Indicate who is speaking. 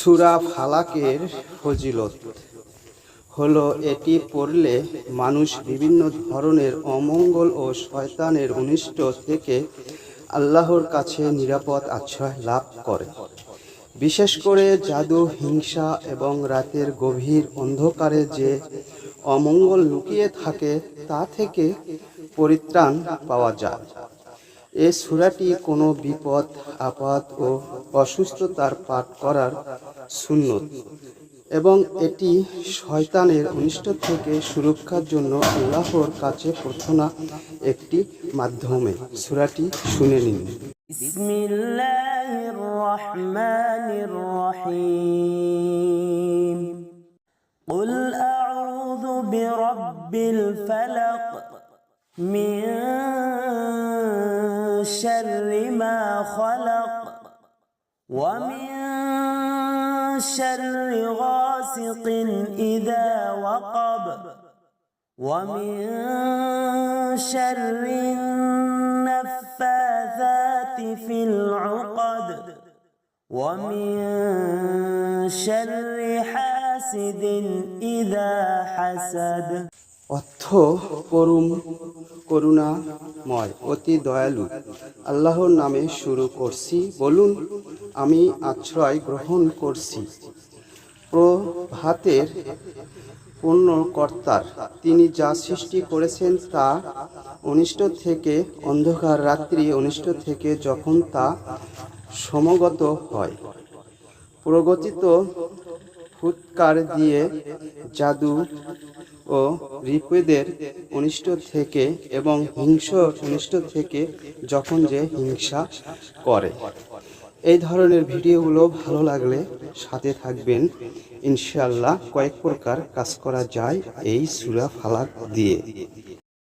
Speaker 1: সূরা ফালাকের ফজিলত হলো এটি পড়লে মানুষ বিভিন্ন ধরনের অমঙ্গল ও শয়তানের অনিষ্ট থেকে আল্লাহর কাছে নিরাপদ আশ্রয় লাভ করে। বিশেষ করে জাদু, হিংসা এবং রাতের গভীর অন্ধকারে যে অমঙ্গল লুকিয়ে থাকে তা থেকে পরিত্রাণ পাওয়া যায়। এ সূরাটি কোনো বিপদ, আপদ ও অসুস্থতার পাঠ করার সুন্নত এবং এটি শয়তানের অনিষ্ট থেকে সুরক্ষার জন্য আল্লাহর কাছে প্রার্থনা একটি মাধ্যমে। সূরাটি শুনে নিন।
Speaker 2: বিসমিল্লাহির রহমানির রহিম। কুল আউযু বিরাব্বিল ফালাক মিন শাররি মা খালাক ওয়া মিন শাররি গাসিকিন ইযা ওয়াকাব ওয়া মিন শাররিন নাফাযাতি ফিল উকাদ ওয়া মিন শাররি হাসিদিন ইযা হাসাদ।
Speaker 1: অর্থ: করুণাময়, অতি দয়ালু আল্লাহর নামে শুরু করছি। বলুন, আমি আশ্রয় গ্রহণ করছি প্রভাতের পূর্ণকর্তার। তিনি যা সৃষ্টি করেছেন তা অনিষ্ট থেকে, অন্ধকার রাত্রি অনিষ্ট থেকে যখন তা সমগত হয়, প্রগতিত ফুৎকার দিয়ে জাদু ও রিপুদের অনিষ্ট থেকে এবং হিংস্র অনিষ্ট থেকে যখন যে হিংসা করে। এই ধরনের ভিডিওগুলো ভালো লাগলে সাথে থাকবেন। ইনশাআল্লাহ কয়েক প্রকার কাজ করা যায় এই সূরা ফালাক দিয়ে।